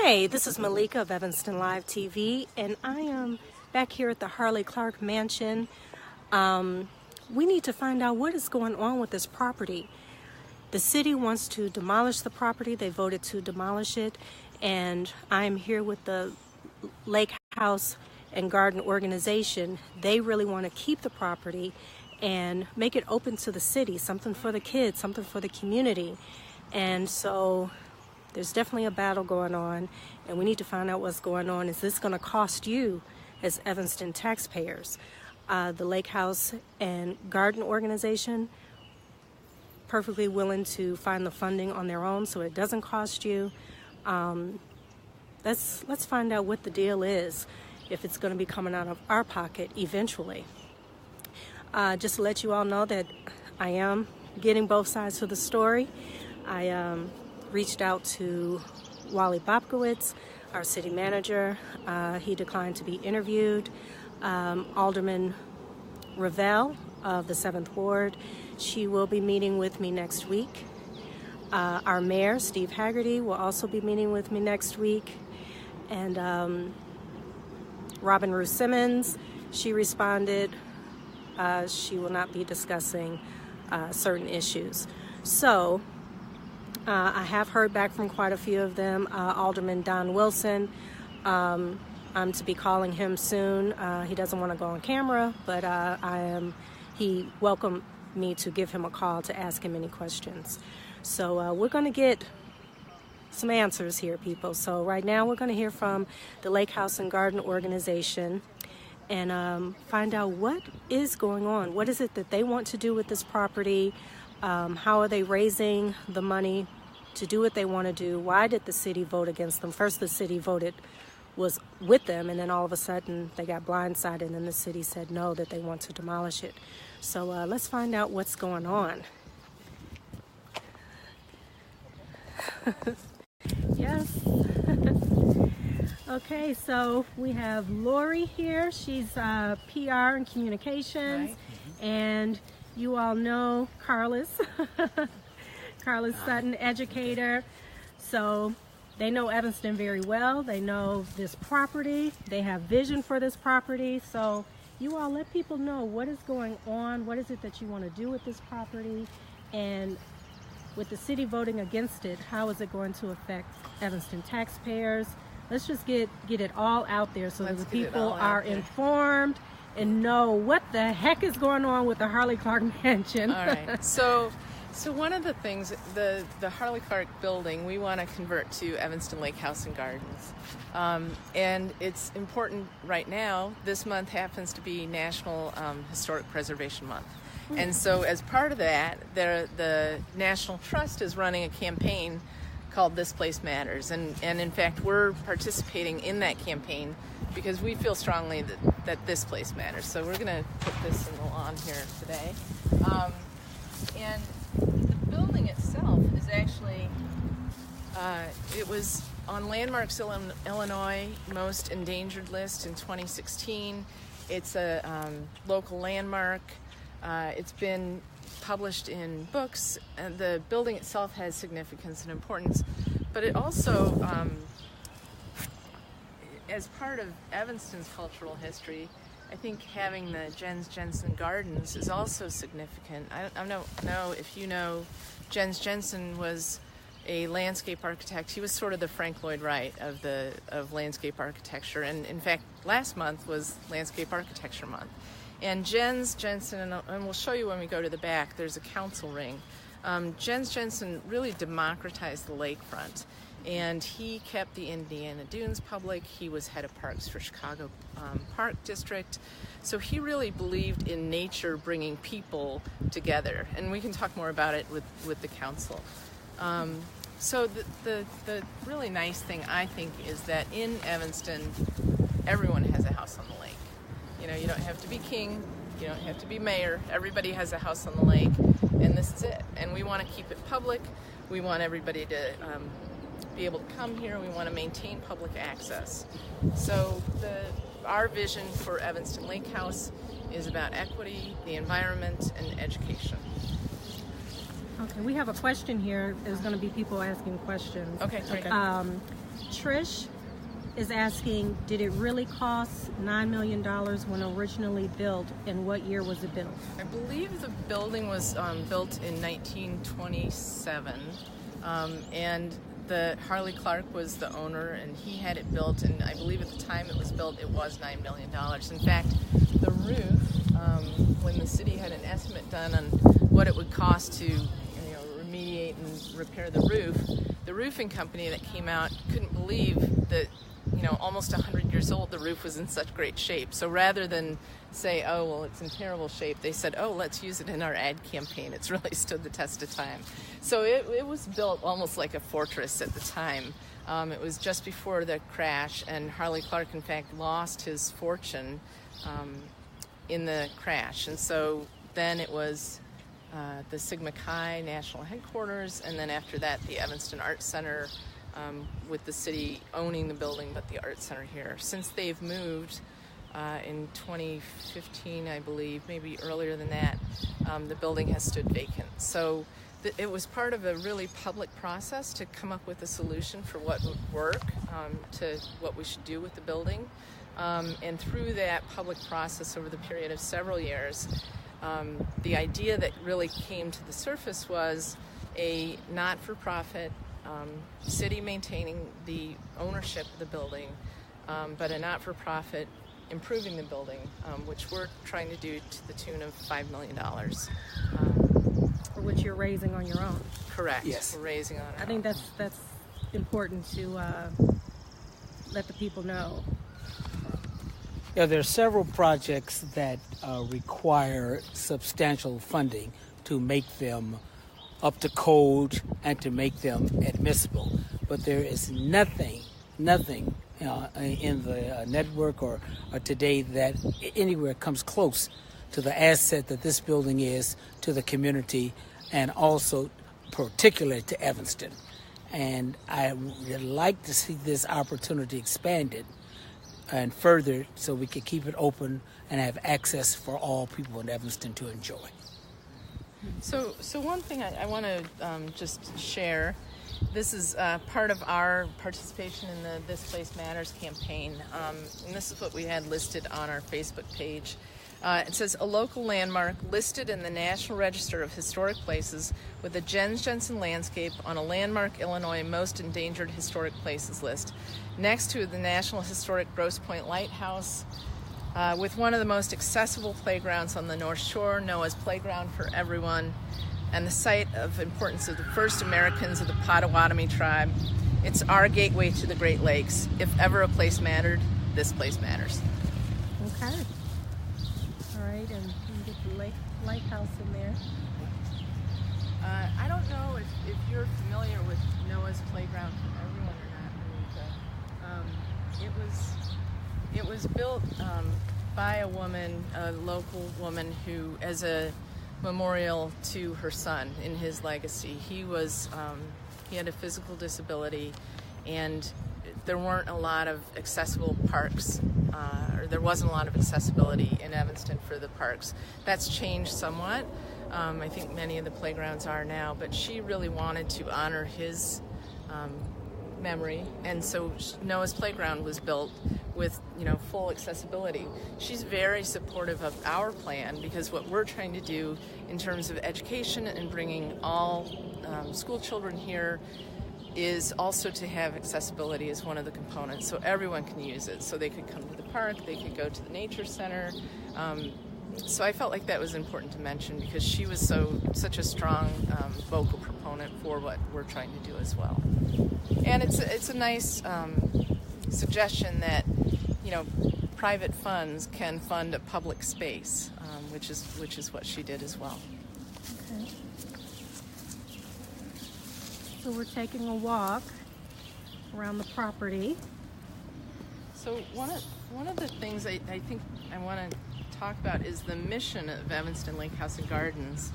Hey, this is Meleika of Evanston Live TV, and I am back here at the Harley Clarke mansion. We need to find out what is going on with this property. The city wants to demolish the property. They voted to demolish it, and I'm here with the Lake House and Garden organization. They really want to keep the property and make it open to the city, something for the kids, something for the community. And so there's definitely a battle going on, and we need to find out what's going on. Is this going to cost you as Evanston taxpayers? The Lake House and Garden organization perfectly willing to find the funding on their own so it doesn't cost you. Let's find out what the deal is, if it's going to be coming out of our pocket eventually. Just to let you all know that I am getting both sides of the story. I reached out to Wally Bobkowitz, our city manager. He declined to be interviewed. Alderman Ravel of the 7th Ward, she will be meeting with me next week. Our mayor, Steve Haggerty, will also be meeting with me next week. And Robin Rue Simmons, she responded. She will not be discussing certain issues. So I have heard back from quite a few of them. Alderman Don Wilson, I'm to be calling him soon. He doesn't want to go on camera, but he welcomed me to give him a call to ask him any questions. So we're going to get some answers here, people. So right now we're going to hear from the Lake House and Garden organization and find out what is going on. What is it that they want to do with this property? How are they raising the money to do what they want to do? Why did the city vote against them? First, the city was with them, and then all of a sudden they got blindsided, and then the city said no, that they want to demolish it. So let's find out what's going on. Yes. Okay, so we have Lori here. She's PR and communications, right. And you all know Carlos, Carlos Sutton, educator. So they know Evanston very well. They know this property. They have vision for this property. So you all let people know what is going on. What is it that you want to do with this property? And with the city voting against it, how is it going to affect Evanston taxpayers? Let's just get it all out there so that the people are informed and know what the heck is going on with the Harley Clarke mansion. All right. So one of the things, the Harley Clarke building, we want to convert to Evanston Lake House and Gardens. And it's important right now. This month happens to be National Historic Preservation Month. And so as part of that, the National Trust is running a campaign called This Place Matters. And in fact, we're participating in that campaign because we feel strongly that this place matters. So we're going to put this in the lawn here today. And the building itself is actually, it was on Landmarks Illinois Most Endangered list in 2016. It's a local landmark. It's been published in books, and the building itself has significance and importance, but it also, as part of Evanston's cultural history, I think having the Jens Jensen Gardens is also significant. I don't know if you know, Jens Jensen was a landscape architect. He was sort of the Frank Lloyd Wright of landscape architecture, and in fact last month was Landscape Architecture Month. And Jens Jensen, and we'll show you when we go to the back, there's a council ring. Jens Jensen really democratized the lakefront, and he kept the Indiana Dunes public. He was head of parks for Chicago Park District. So he really believed in nature bringing people together, and we can talk more about it with the council. So the really nice thing, I think, is that in Evanston, everyone has a house on the lake. You know, you don't have to be king, you don't have to be mayor, everybody has a house on the lake, and this is it. And we want to keep it public, we want everybody to be able to come here, we want to maintain public access. So our vision for Evanston Lake House is about equity, the environment, and education. Okay, we have a question here. There's going to be people asking questions. Okay, great. Trish is asking, did it really cost $9 million when originally built, and what year was it built? I believe the building was built in 1927, and the Harley Clarke was the owner, and he had it built, and I believe at the time it was built, it was $9 million. In fact, the roof, when the city had an estimate done on what it would cost to remediate and repair the roofing company that came out couldn't believe that almost 100 years old, the roof was in such great shape. So rather than say, oh, well, it's in terrible shape, they said, oh, let's use it in our ad campaign. It's really stood the test of time. So it was built almost like a fortress at the time. It was just before the crash, and Harley Clarke, in fact, lost his fortune in the crash. And so then it was the Sigma Chi National Headquarters, and then after that, the Evanston Art Center, with the city owning the building, but the art center here. Since they've moved in 2015, I believe, maybe earlier than that, the building has stood vacant. So it was part of a really public process to come up with a solution for what would work, to what we should do with the building. And through that public process over the period of several years, the idea that really came to the surface was a not-for-profit city maintaining the ownership of the building, but a not-for-profit improving the building, which we're trying to do to the tune of $5 million. Which you're raising on your own. Correct. Yes. We're raising on our I think that's important to let the people know. Yeah, there are several projects that require substantial funding to make them up to code and to make them admissible. But there is nothing in the network or today that anywhere comes close to the asset that this building is to the community, and also particularly to Evanston. And I would like to see this opportunity expanded and further so we can keep it open and have access for all people in Evanston to enjoy. So one thing I want to just share, this is part of our participation in the This Place Matters campaign, and this is what we had listed on our Facebook page. It says, a local landmark listed in the National Register of Historic Places with a Jens Jensen landscape on a Landmark Illinois Most Endangered Historic Places list, next to the National Historic Grosse Pointe Lighthouse, with one of the most accessible playgrounds on the North Shore, Noah's Playground for Everyone, and the site of importance of the first Americans of the Potawatomi tribe. It's our gateway to the Great Lakes. If ever a place mattered, this place matters. Okay. All right, and you get the lighthouse in there. I don't know if you're familiar with Noah's Playground for Everyone or not, Meleika. It was built by a woman, a local woman, who, as a memorial to her son in his legacy. He had a physical disability, and there weren't a lot of accessible parks, or there wasn't a lot of accessibility in Evanston for the parks. That's changed somewhat. I think many of the playgrounds are now, but she really wanted to honor his memory, and so Noah's Playground was built with full accessibility. She's very supportive of our plan, because what we're trying to do in terms of education and bringing all school children here is also to have accessibility as one of the components, so everyone can use it. So they could come to the park, they could go to the nature center. So I felt like that was important to mention, because she was such a strong vocal proponent for what we're trying to do as well. And it's a nice suggestion that private funds can fund a public space, which is what she did as well. Okay. So we're taking a walk around the property. So one of the things I think I want to talk about is the mission of Evanston Lake House and Gardens.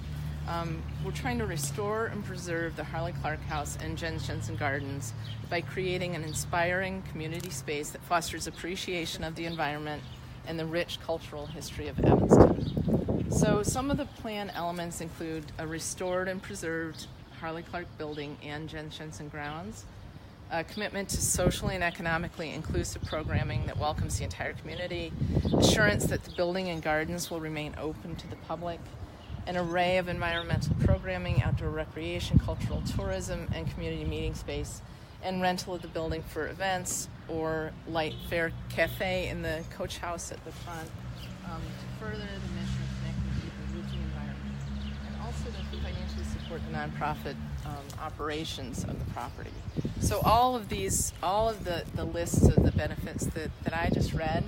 We're trying to restore and preserve the Harley Clarke House and Jens Jensen Gardens by creating an inspiring community space that fosters appreciation of the environment, and the rich cultural history of Evanston. So some of the plan elements include a restored and preserved Harley Clarke building and Jens Jensen grounds, a commitment to socially and economically inclusive programming that welcomes the entire community, assurance that the building and gardens will remain open to the public, an array of environmental programming, outdoor recreation, cultural tourism, and community meeting space, and rental of the building for events or light fare cafe in the coach house at the front to further the mission of connecting people with the environment, and also to financially support the nonprofit operations of the property. So all of the lists of the benefits that I just read,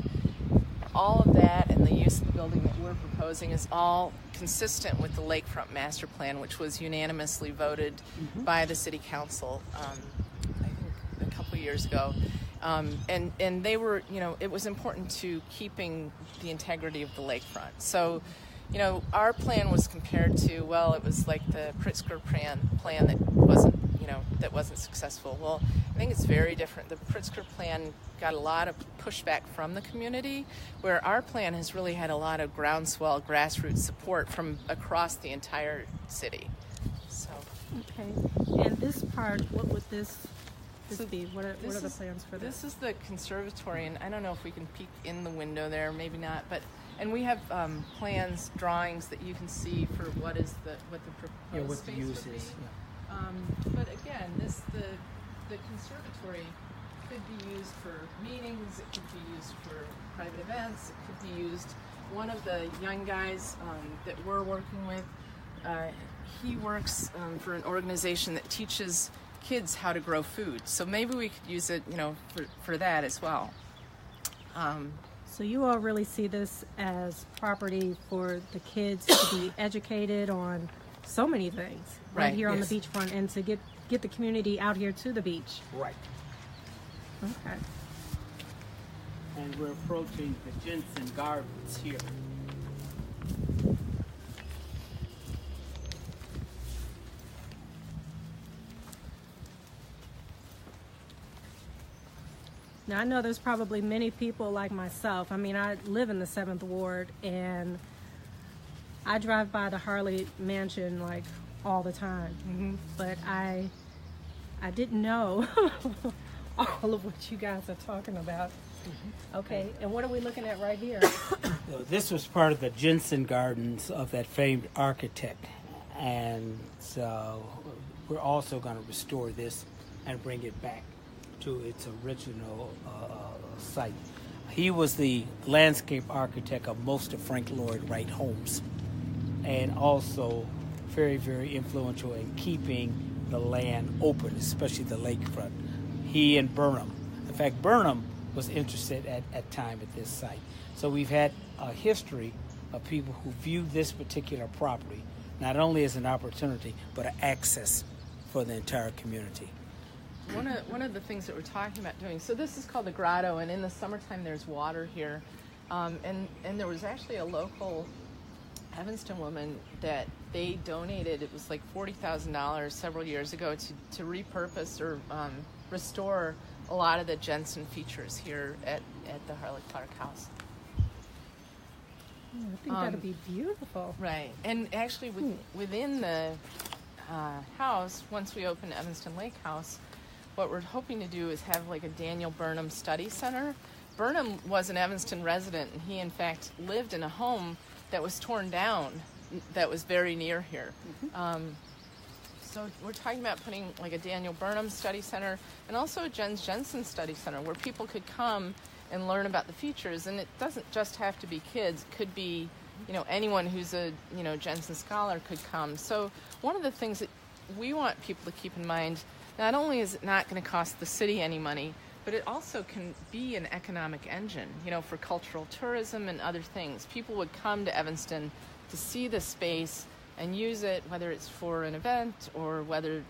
all of that and the use of the building that we're proposing is all consistent with the Lakefront Master Plan, which was unanimously voted by the City Council, I think a couple years ago. And they were, it was important to keeping the integrity of the lakefront. So, our plan was compared to, it was like the Pritzker plan that wasn't successful. Well, I think it's very different. The Pritzker plan got a lot of pushback from the community, where our plan has really had a lot of groundswell, grassroots support from across the entire city. So. Okay. And this part, what would this be? What are the plans for this? This is the conservatory, and I don't know if we can peek in the window there, maybe not, and we have plans, drawings that you can see for what the proposed space would be. But again, the conservatory could be used for meetings, it could be used for private events, it could be used. One of the young guys that we're working with, he works for an organization that teaches kids how to grow food. So maybe we could use it, for that as well. So you all really see this as property for the kids to be educated on so many things right here on the beachfront, and to get the community out here to the beach. Right. Okay. And we're approaching the Jensen Gardens here. Now, I know there's probably many people like myself. I mean, I live in the 7th Ward, and I drive by the Harley Mansion like all the time. Mm-hmm. But I didn't know all of what you guys are talking about. Mm-hmm. Okay, and what are we looking at right here? This was part of the Jensen Gardens of that famed architect. And so we're also going to restore this and bring it back to its original site. He was the landscape architect of most of Frank Lloyd Wright homes, and also very, very influential in keeping the land open, especially the lakefront. He and Burnham. In fact, Burnham was interested at time at this site. So we've had a history of people who view this particular property not only as an opportunity, but an access for the entire community. One of the things that we're talking about doing, so this is called the grotto, and in the summertime there's water here, and there was actually a local Evanston woman that they donated, it was like $40,000 several years ago to repurpose or restore a lot of the Jensen features here at the Harley Clarke house. I think that'd be beautiful. Right, and actually within the house, once we open Evanston Lake House, what we're hoping to do is have like a Daniel Burnham study center. Burnham was an Evanston resident, and he in fact lived in a home that was torn down that was very near here. Mm-hmm. So we're talking about putting like a Daniel Burnham study center and also a Jens Jensen study center where people could come and learn about the features. And it doesn't just have to be kids. It could be, anyone who's a, Jensen scholar could come. So one of the things that we want people to keep in mind, not only is it not going to cost the city any money, but it also can be an economic engine, for cultural tourism and other things. People would come to Evanston to see the space and use it, whether it's for an event or whether,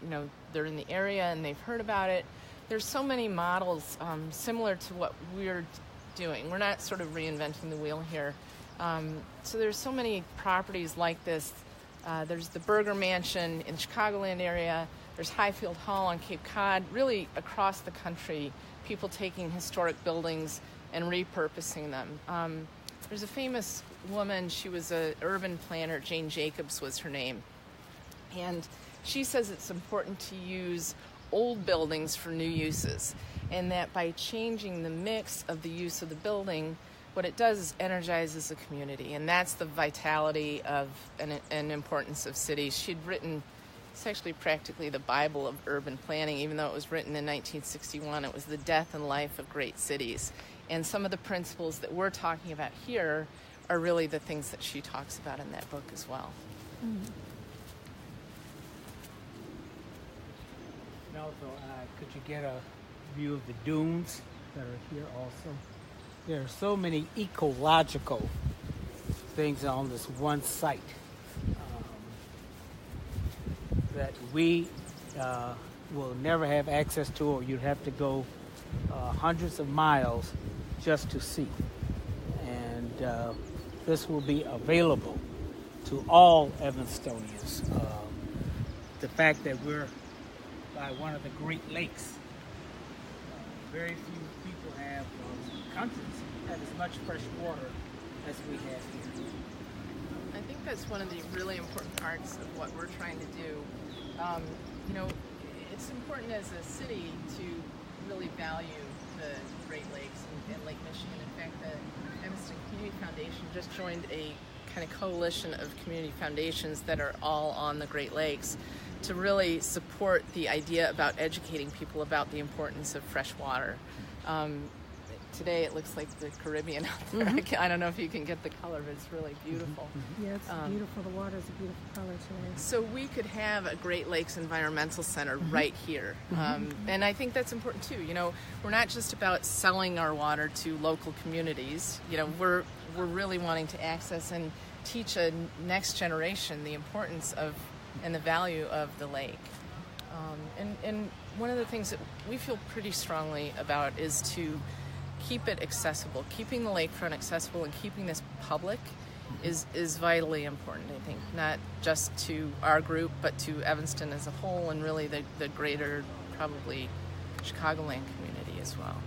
they're in the area and they've heard about it. There's so many models similar to what we're doing. We're not sort of reinventing the wheel here. So there's so many properties like this. There's the Berger Mansion in the Chicagoland area. There's Highfield Hall on Cape Cod. Really across the country, people taking historic buildings and repurposing them. There's a famous woman, she was an urban planner, Jane Jacobs was her name, and she says it's important to use old buildings for new uses, and that by changing the mix of the use of the building, what it does is energizes the community, and that's the vitality of and importance of cities. She'd written, it's actually practically the Bible of urban planning, even though it was written in 1961. It was the death and life of great cities. And some of the principles that we're talking about here are really the things that she talks about in that book as well. Mm-hmm. And also, could you get a view of the dunes that are here also? There are so many ecological things on this one site that we will never have access to, or you'd have to go hundreds of miles just to see. And this will be available to all Evanstonians. The fact that we're by one of the Great Lakes, very few people have, countries have as much fresh water as we have here. I think that's one of the really important parts of what we're trying to do. You know, it's important as a city to really value the Great Lakes and Lake Michigan. In fact, the Evanston Community Foundation just joined a kind of coalition of community foundations that are all on the Great Lakes to really support the idea about educating people about the importance of fresh water. Today it looks like the Caribbean out there. Mm-hmm. I don't know if you can get the color, but it's really beautiful. Yeah, it's beautiful. The water is a beautiful color today. So we could have a Great Lakes Environmental Center right here. And I think that's important too. You know, we're not just about selling our water to local communities. You know, we're really wanting to access and teach a next generation the importance of and the value of the lake. And one of the things that we feel pretty strongly about is to keep it accessible. Keeping the lakefront accessible and keeping this public is vitally important, I think, not just to our group, but to Evanston as a whole, and really the greater, probably, Chicagoland community as well.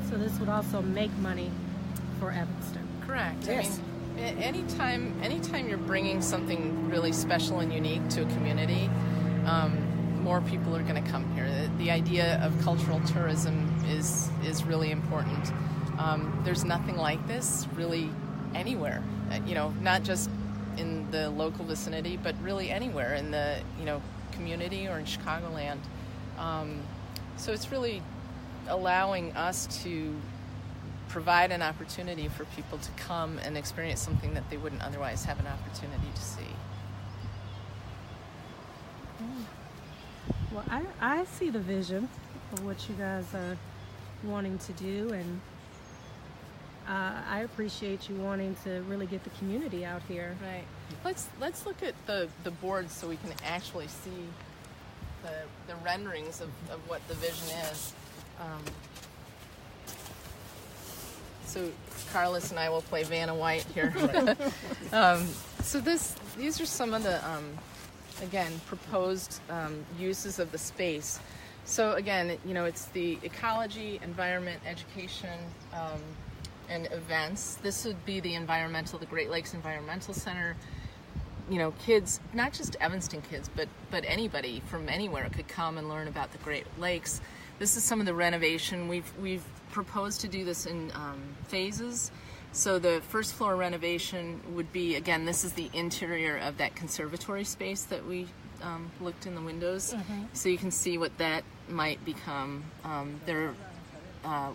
So this would also make money for Evanston. Correct. Yes. I mean, anytime you're bringing something really special and unique to a community, more people are going to come here. The idea of cultural tourism is really important. There's nothing like this really anywhere. You know, not just in the local vicinity, but really anywhere in the community or in Chicagoland. So it's really allowing us to provide an opportunity for people to come and experience something that they wouldn't otherwise have an opportunity to see. Well, I see the vision of what you guys are wanting to do, and I appreciate you wanting to really get the community out here. Right. Let's look at the boards so we can actually see the renderings of what the vision is. So Carlos and I will play Vanna White here. So these are some of the again, proposed uses of the space. So again, it's the ecology, environment, education, and events. This would be the Great Lakes Environmental Center. Kids, not just Evanston kids, but anybody from anywhere could come and learn about the Great Lakes. This is some of the renovation. We've proposed to do this in phases. So the first floor renovation would be, again, this is the interior of that conservatory space that we looked in the windows. Mm-hmm. So you can see what that might become. There are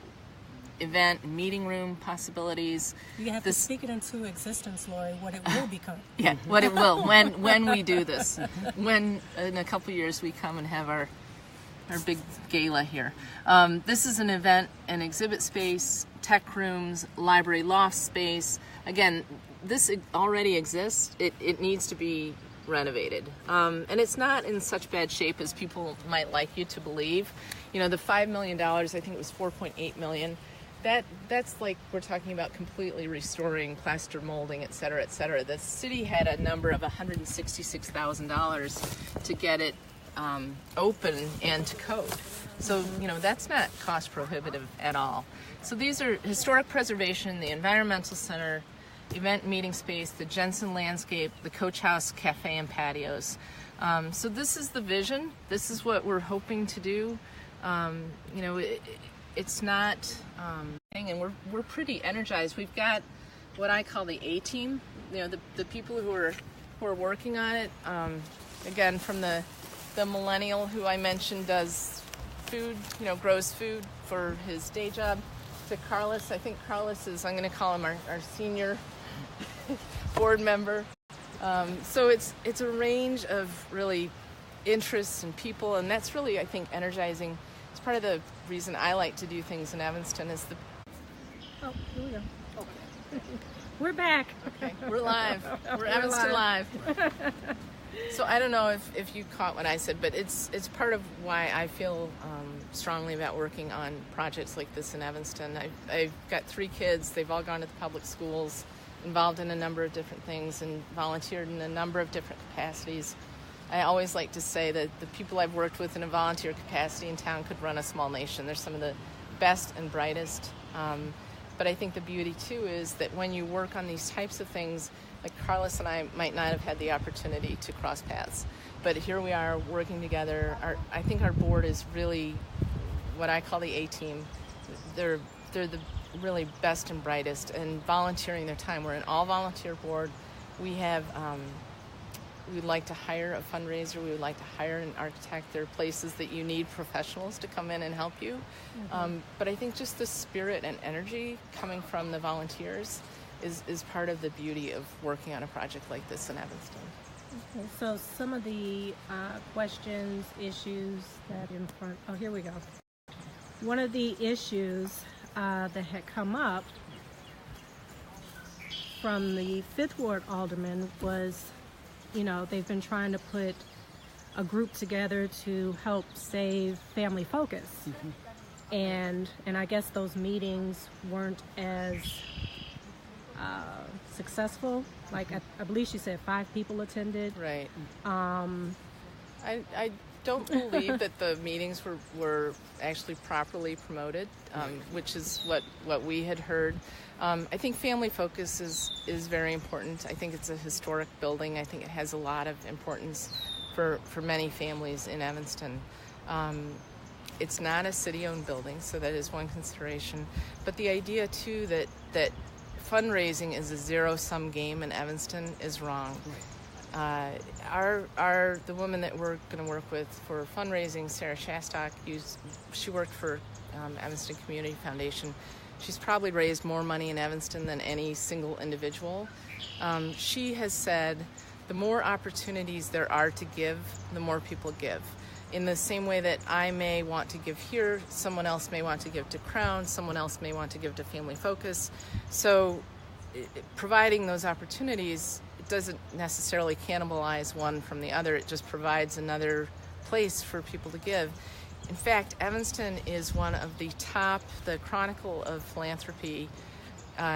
event and meeting room possibilities. You have to speak it into existence, Lori, what it will become. Yeah, what it will, when we do this. When in a couple of years we come and have our big gala here. This is an event and exhibit space, tech rooms, library loft space. Again, this already exists. It needs to be renovated. And it's not in such bad shape as people might like you to believe. The $5 million, I think it was $4.8 million. That's like we're talking about completely restoring plaster molding, et cetera, et cetera. The city had a number of $166,000 to get it open and to code. So, that's not cost prohibitive at all. So these are historic preservation, the environmental center, event meeting space, the Jensen landscape, the coach house, cafe, and patios. So this is the vision. This is what we're hoping to do. It's not, and we're pretty energized. We've got what I call the A team. The people who are working on it. Again, from the millennial who I mentioned does food, grows food for his day job, to Carlos. I think Carlos is, I'm going to call him our senior board member. So it's a range of really interests and people, and that's really, I think, energizing. It's part of the reason I like to do things in Evanston is the... Oh, here we go. Okay. We're back. Okay, we're live. We're Evanston live. So I don't know if you caught what I said, but it's part of why I feel strongly about working on projects like this in Evanston. I've got 3 kids. They've all gone to the public schools, involved in a number of different things, and volunteered in a number of different capacities. I always like to say that the people I've worked with in a volunteer capacity in town could run a small nation. They're some of the best and brightest. But I think the beauty, too, is that when you work on these types of things, like Carlos and I might not have had the opportunity to cross paths. But here we are working together. I think our board is really what I call the A-team. They're the really best and brightest and volunteering their time. We're an all-volunteer board. We have... we would like to hire a fundraiser. We would like to hire an architect. There are places that you need professionals to come in and help you. Mm-hmm. But I think just the spirit and energy coming from the volunteers is part of the beauty of working on a project like this in Evanston. Okay, so some of the questions, issues that in front... Oh, here we go. One of the issues that had come up from the 5th Ward alderman was... they've been trying to put a group together to help save Family Focus. Mm-hmm. And I guess those meetings weren't as successful. Like, I believe she said 5 people attended. Right. I don't believe that the meetings were actually properly promoted, which is what we had heard. I think Family Focus is very important. I think it's a historic building. I think it has a lot of importance for many families in Evanston. It's not a city-owned building, so that is one consideration. But the idea, too, that fundraising is a zero-sum game in Evanston is wrong. The woman that we're going to work with for fundraising, Sarah Shastock, she worked for Evanston Community Foundation. She's probably raised more money in Evanston than any single individual. She has said the more opportunities there are to give, the more people give. In the same way that I may want to give here, someone else may want to give to Crown, someone else may want to give to Family Focus. So providing those opportunities, it doesn't necessarily cannibalize one from the other. It just provides another place for people to give. In fact, Evanston is one of the top, the Chronicle of Philanthropy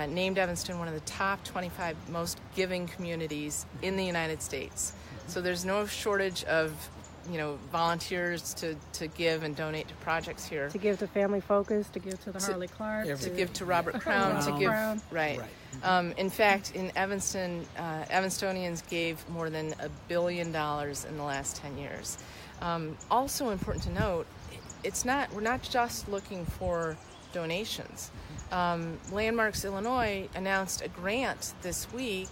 named Evanston one of the top 25 most giving communities in the United States. So there's no shortage of volunteers to give and donate to projects here. To give to Family Focus, to give to the Harley Clarke. To give to Robert Crown, to give... Right. In fact, in Evanston, Evanstonians gave more than $1 billion in the last 10 years. Also important to note, we're not just looking for donations. Landmarks Illinois announced a grant this week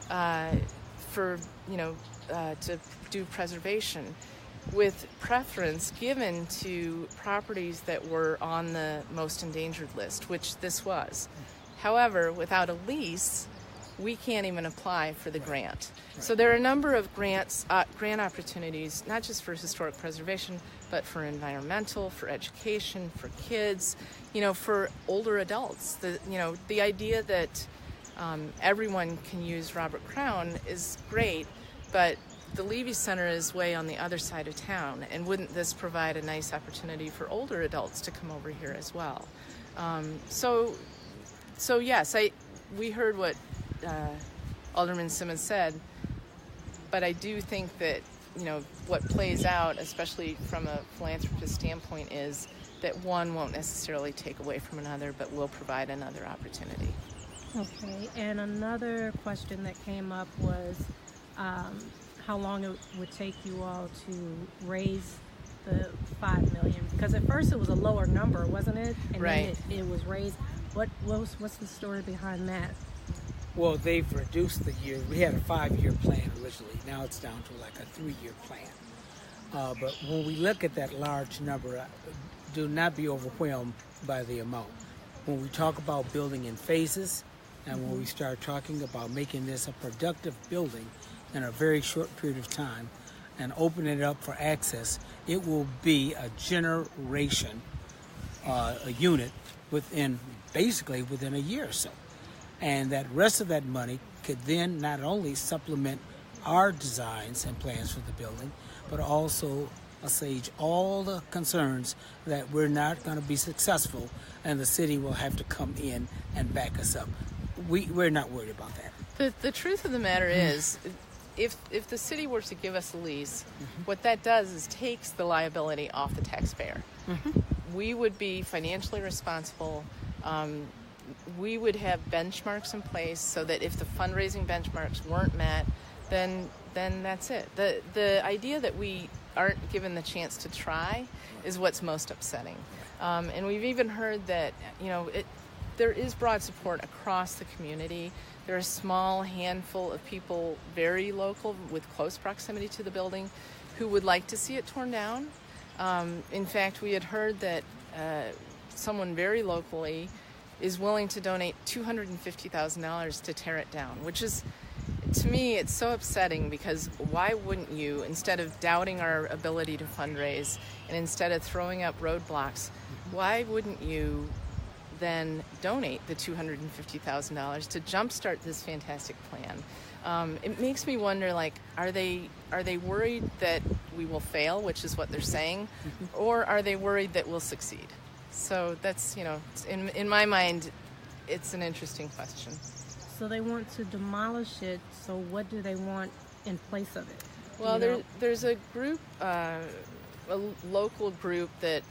for to do preservation, with preference given to properties that were on the most endangered list, which this was. However, without a lease, we can't even apply for the grant. So there are a number of grant opportunities, not just for historic preservation, but for environmental, for education, for kids, for older adults. The idea that everyone can use Robert Crown is great, but the Levy Center is way on the other side of town, and wouldn't this provide a nice opportunity for older adults to come over here as well? So yes, we heard what Alderman Simmons said, but I do think that what plays out, especially from a philanthropist standpoint, is that one won't necessarily take away from another, but will provide another opportunity. Okay, and another question that came up was how long it would take you all to raise the $5 million, because at first it was a lower number, wasn't it? And right. Then it was raised. What's the story behind that? Well, they've reduced the year. We had a 5-year plan originally. Now it's down to like a 3-year plan. But when we look at that large number, do not be overwhelmed by the amount. When we talk about building in phases, and when we start talking about making this a productive building in a very short period of time and opening it up for access, it will be a generation, a unit basically within a year or so. And that rest of that money could then not only supplement our designs and plans for the building, but also assuage all the concerns that we're not going to be successful and the city will have to come in and back us up. We're not worried about that. The truth of the matter is, if the city were to give us a lease, what that does is takes the liability off the taxpayer. We would be financially responsible. We would have benchmarks in place so that if the fundraising benchmarks weren't met, then that's it. The idea that we aren't given the chance to try is what's most upsetting. And we've even heard that there is broad support across the community. There are a small handful of people, very local, with close proximity to the building, who would like to see it torn down. In fact, we had heard that someone very locally is willing to donate $250,000 to tear it down, which is, to me, it's so upsetting, because why wouldn't you, instead of doubting our ability to fundraise and instead of throwing up roadblocks, why wouldn't you then donate the $250,000 to jumpstart this fantastic plan? It makes me wonder, are they worried that we will fail, which is what they're saying, or are they worried that we'll succeed? So that's, in my mind, it's an interesting question. So they want to demolish it, so what do they want in place of it? Well, there's a group, a local group that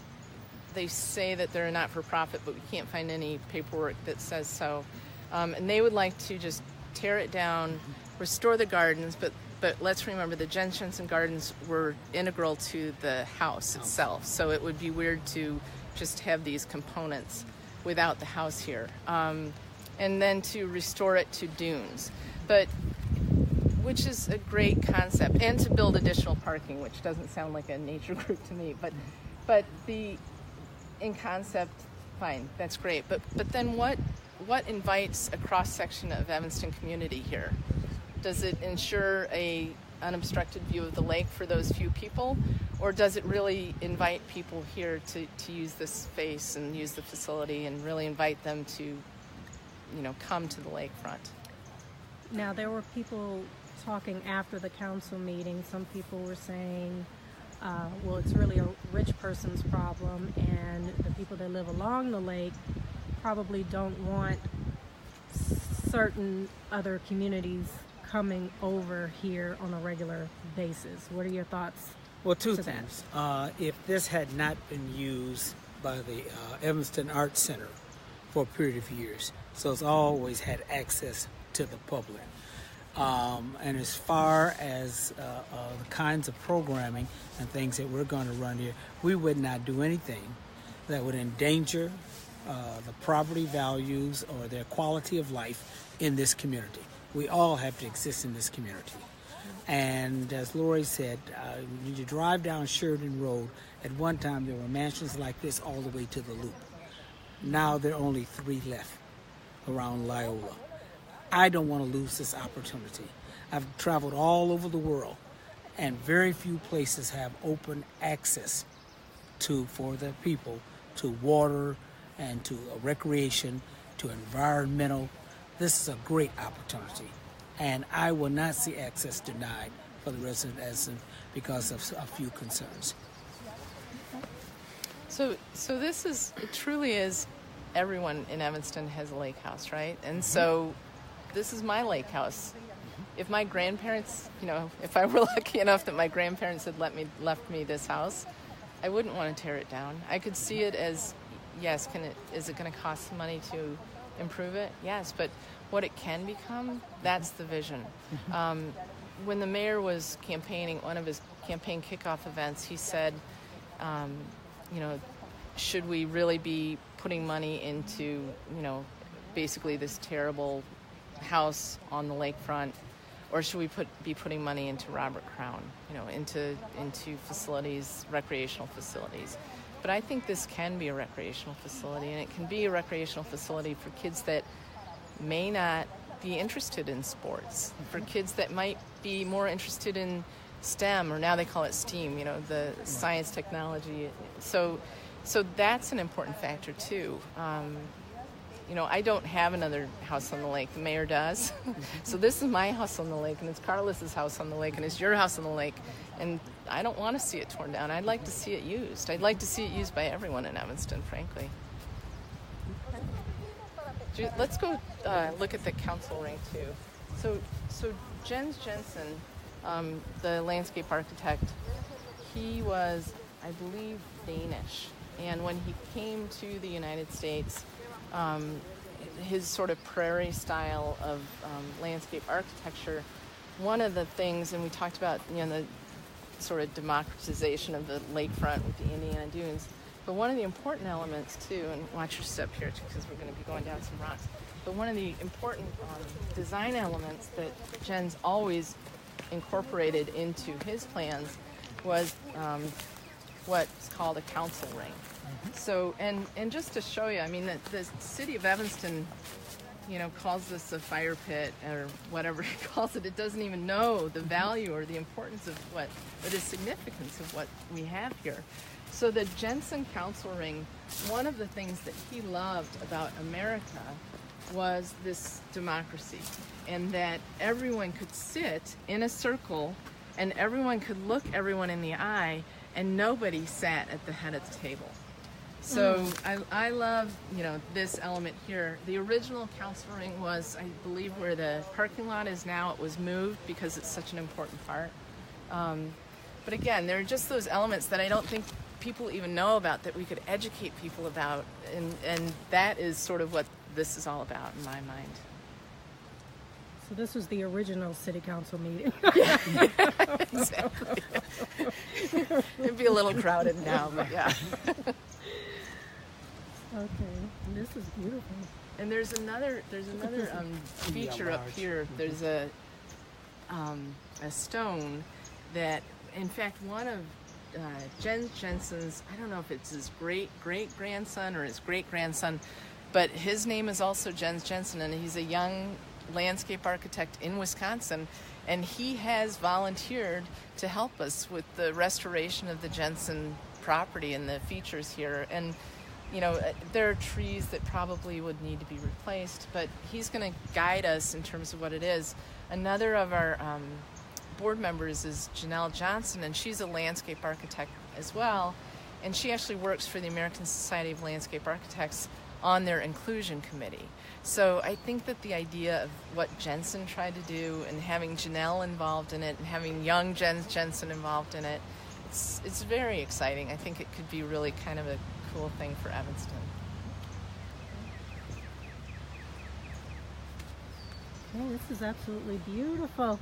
they say that they're a not-for-profit, but we can't find any paperwork that says so. And they would like to just tear it down, restore the gardens, but let's remember the Jens Jensen Gardens were integral to the house itself, so it would be weird to just have these components without the house here. And then to restore it to dunes, which is a great concept, and to build additional parking, which doesn't sound like a nature group to me, but in concept, fine, that's great. But then what invites a cross-section of Evanston community here? Does it ensure a unobstructed view of the lake for those few people, or does it really invite people here to use this space and use the facility and really invite them to come to the lakefront? Now, there were people talking after the council meeting. Some people were saying, well, it's really a rich person's problem, and the people that live along the lake probably don't want certain other communities coming over here on a regular basis. What are your thoughts? Well, two things. If this had not been used by the Evanston Arts Center for a period of years, so it's always had access to the public. And as far as the kinds of programming and things that we're going to run here, we would not do anything that would endanger the property values or their quality of life in this community. We all have to exist in this community. And as Lori said, when you drive down Sheridan Road, at one time there were mansions like this all the way to the Loop. Now there are only 3 left around Loyola. I don't want to lose this opportunity. I've traveled all over the world, and very few places have open access for the people to water and to recreation, to environmental. This is a great opportunity, and I will not see access denied for the resident Evanston because of a few concerns. So this it truly is, everyone in Evanston has a lake house, right? And so this is my lake house. If my grandparents, if I were lucky enough that my grandparents had left me this house, I wouldn't want to tear it down. I could see it as, yes, is it going to cost some money to improve it? Yes, but what it can become, that's the vision. When the mayor was campaigning, one of his campaign kickoff events, he said, should we really be putting money into, basically this terrible house on the lakefront, or should we be putting money into Robert Crown, into facilities, recreational facilities? But I think this can be a recreational facility, and it can be a recreational facility for kids that may not be interested in sports, for kids that might be more interested in STEM, or now they call it STEAM, the science, technology. So that's an important factor too. I don't have another house on the lake. The mayor does. So this is my house on the lake, and it's Carlos's house on the lake, and it's your house on the lake. And I don't want to see it torn down. I'd like to see it used. I'd like to see it used by everyone in Evanston, frankly. Let's go look at the council ring too. So Jens Jensen, the landscape architect, he was, I believe, Danish. And when he came to the United States, his sort of prairie style of landscape architecture, one of the things, and we talked about the sort of democratization of the lakefront with the Indiana dunes, but one of the important elements too, and watch your step here because we're going to be going down some rocks, but one of the important design elements that Jens always incorporated into his plans was what's called a council ring. So, and just to show you, the city of Evanston, calls this a fire pit or whatever he calls it. It doesn't even know the value or the importance of or the significance of what we have here. So the Jensen Council Ring, one of the things that he loved about America was this democracy, and that everyone could sit in a circle and everyone could look everyone in the eye, and nobody sat at the head of the table. So I love, this element here. The original council ring was, I believe, where the parking lot is now. It was moved because it's such an important part. But again, there are just those elements that I don't think people even know about, that we could educate people about. And that is sort of what this is all about in my mind. So this was the original city council meeting. Yeah, exactly. It'd be a little crowded now, but yeah. Okay, this is beautiful. And there's another feature up here. There's a stone that, in fact, one of Jens Jensen's, I don't know if it's his great-great-grandson or his great-grandson, but his name is also Jens Jensen, and he's a young landscape architect in Wisconsin, and he has volunteered to help us with the restoration of the Jensen property and the features here. And there are trees that probably would need to be replaced, but he's going to guide us in terms of what it is. Another of our board members is Janelle Johnson, and she's a landscape architect as well, and she actually works for the American Society of Landscape Architects on their inclusion committee. So I think that the idea of what Jensen tried to do, and having Janelle involved in it, and having young Jens Jensen involved in it, it's very exciting. I think it could be really kind of a cool thing for Evanston. Oh, this is absolutely beautiful.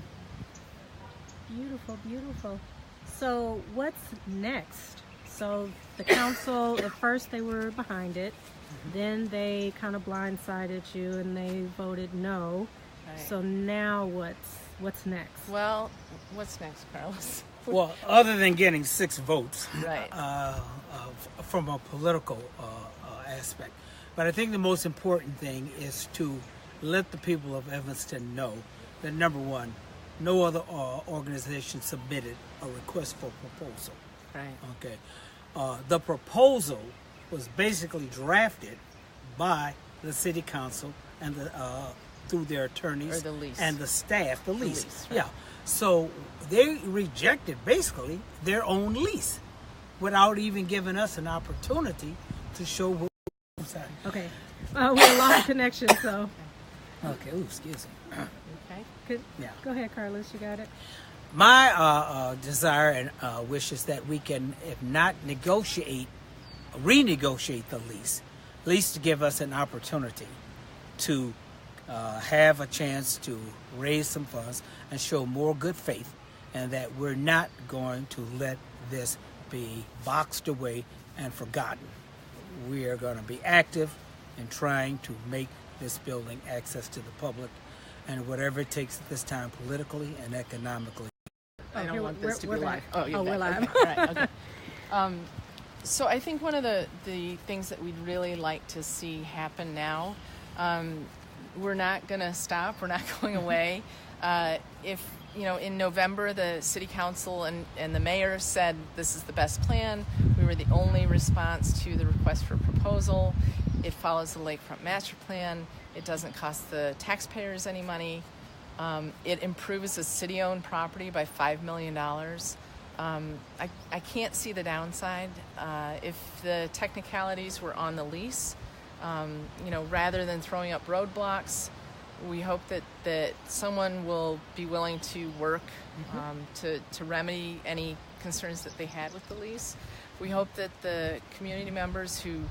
Beautiful, beautiful. So what's next? So the council, at first they were behind it. Then they kind of blindsided you and they voted no. Right. So now what's next? Well, what's next, Carlos? Well, other than getting 6 votes, right, from a political aspect. But I think the most important thing is to let the people of Evanston know that, number one, no other organization submitted a request for proposal. Right. Okay. The proposal was basically drafted by the city council and through their attorneys, or the lease, and the staff. The lease, right. Yeah. So they rejected basically their own lease without even giving us an opportunity to show what was happening. Okay. We lost connection, so. Okay. Ooh, excuse me. Okay. Good. Yeah. Go ahead, Carlos. You got it. My desire and wish is that we can, if not renegotiate the lease, at least to give us an opportunity to have a chance to raise some funds and show more good faith, and that we're not going to let this be boxed away and forgotten. We are going to be active in trying to make this building access to the public, and whatever it takes at this time politically and economically. I don't want this to be live. We're live. Okay. All right, okay. So I think one of the things that we'd really like to see happen now, we're not going to stop. We're not going away. If, in November, the city council and the mayor said this is the best plan. We were the only response to the request for proposal. It follows the lakefront master plan. It doesn't cost the taxpayers any money. It improves the city-owned property by $5 million. I can't see the downside. If the technicalities were on the lease, rather than throwing up roadblocks, we hope that someone will be willing to work to remedy any concerns that they had with the lease. We hope that the community members who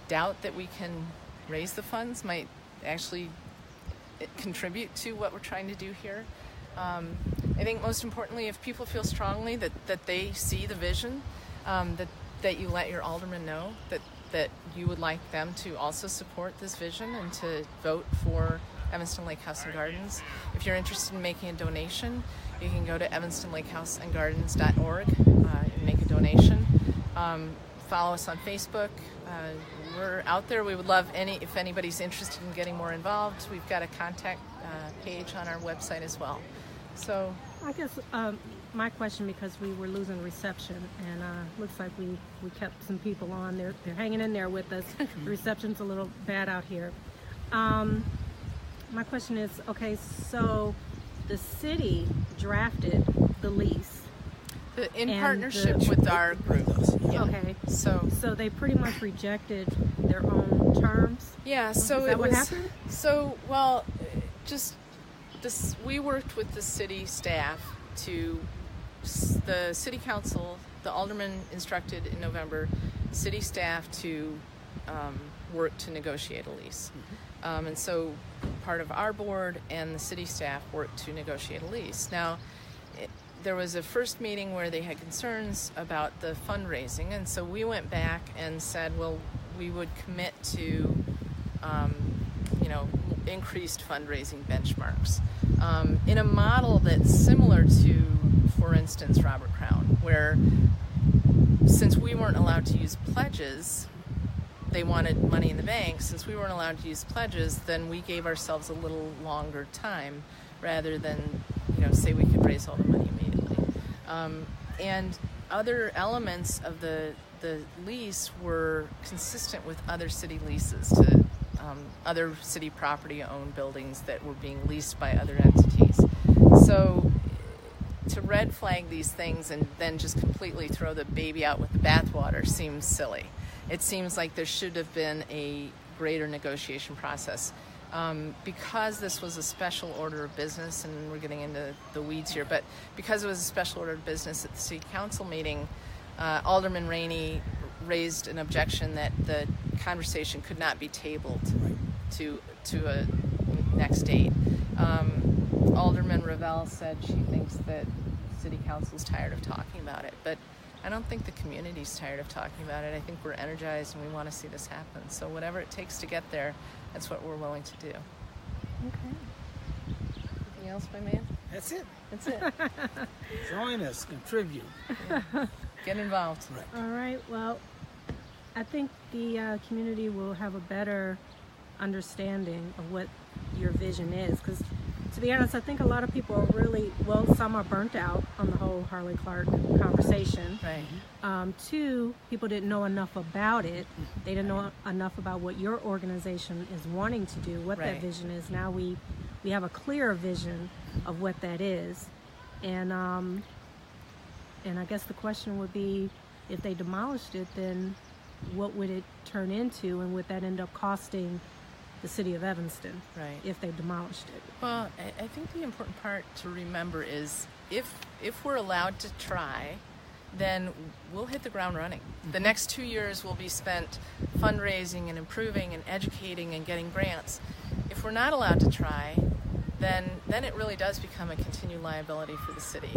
doubt that we can raise the funds might actually contribute to what we're trying to do here. I think most importantly, if people feel strongly that they see the vision, that you let your aldermen know that you would like them to also support this vision and to vote for Evanston Lake House and Gardens. If you're interested in making a donation, you can go to evanstonlakehouseandgardens.org and make a donation. Follow us on Facebook. We're out there. We would love if anybody's interested in getting more involved. We've got a contact page on our website as well. So I guess my question, because we were losing reception, and looks like we kept some people on. They're hanging in there with us. The reception's a little bad out here. My question is, okay, so the city drafted the lease. In partnership with our group. Yeah. Okay. So they pretty much rejected their own terms? Yeah, so what happened? So, we worked with the city staff the city council, the alderman instructed in November, city staff to work to negotiate a lease. And so part of our board and the city staff worked to negotiate a lease. Now, there was a first meeting where they had concerns about the fundraising, and so we went back and said, well, we would commit to, increased fundraising benchmarks in a model that's similar to, for instance, Robert Crown, where since we weren't allowed to use pledges, they wanted money in the bank. Since we weren't allowed to use pledges, then we gave ourselves a little longer time rather than, say we could raise all the money immediately. And other elements of the lease were consistent with other city leases to other city property-owned buildings that were being leased by other entities. So to red flag these things and then just completely throw the baby out with the bathwater seems silly. It seems like there should have been a greater negotiation process. Because this was a special order of business, and we're getting into the weeds here, but because it was a special order of business at the city council meeting, Alderman Rainey raised an objection that the conversation could not be tabled to a next date. Alderman Revelle said she thinks that city council's tired of talking about it, but I don't think the community's tired of talking about it. I think we're energized and we want to see this happen. So whatever it takes to get there, that's what we're willing to do. Okay. Anything else, my man? That's it. That's it. Join us, contribute. Yeah. Get involved. Right. All right. Well, I think the community will have a better understanding of what your vision is, because to be honest, I think a lot of people are some are burnt out on the whole Harley Clarke conversation. Right. Two, people didn't know enough about it. They didn't know enough about what your organization is wanting to do, what that vision is. Now we have a clearer vision of what that is. And I guess the question would be, if they demolished it, then what would it turn into, and would that end up costing the city of Evanston Right. if they demolished it. Well, I think the important part to remember is if we're allowed to try, then we'll hit the ground running. The next 2 years will be spent fundraising and improving and educating and getting grants. If we're not allowed to try, then it really does become a continued liability for the city.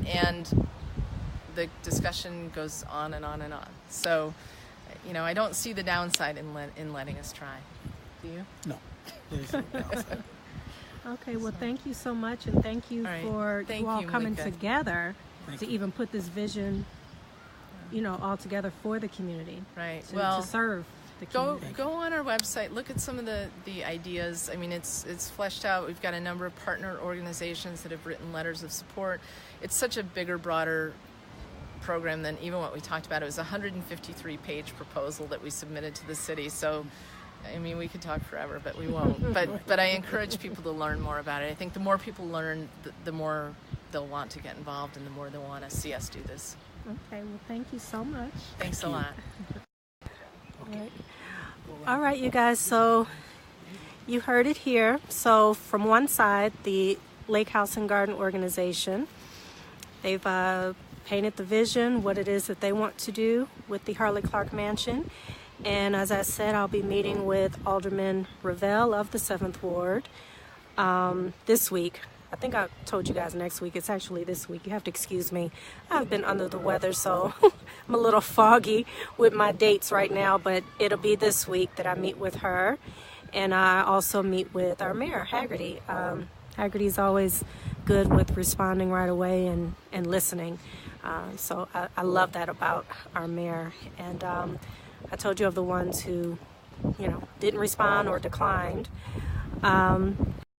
And the discussion goes on and on and on. So, I don't see the downside in letting us try. Do you? No. There's no downside. Okay, well, thank you so much, and thank you All right. for Thank you all you, coming Meleika. together Thank to you. even put this vision, all together for the community. Right. To serve the community. Go on our website. Look at some of the ideas. I mean, it's fleshed out. We've got a number of partner organizations that have written letters of support. It's such a bigger, broader program than even what we talked about. It was a 153-page proposal that we submitted to the city. So, I mean, we could talk forever, but we won't. But I encourage people to learn more about it. I think the more people learn, the more they'll want to get involved, and the more they'll want to see us do this. Okay, well, thank you so much. Thanks a lot. All right, you guys, so you heard it here. So from one side, the Lake House and Garden organization, they've painted the vision, what it is that they want to do with the Harley Clarke Mansion. And as I said, I'll be meeting with Alderman Ravel of the 7th Ward this week. I think I told you guys next week. It's actually this week. You have to excuse me. I've been under the weather, so I'm a little foggy with my dates right now, but it'll be this week that I meet with her. And I also meet with our mayor, Haggerty. Haggerty's always good with responding right away and listening. So I love that about our mayor. And I told you of the ones who, didn't respond or declined.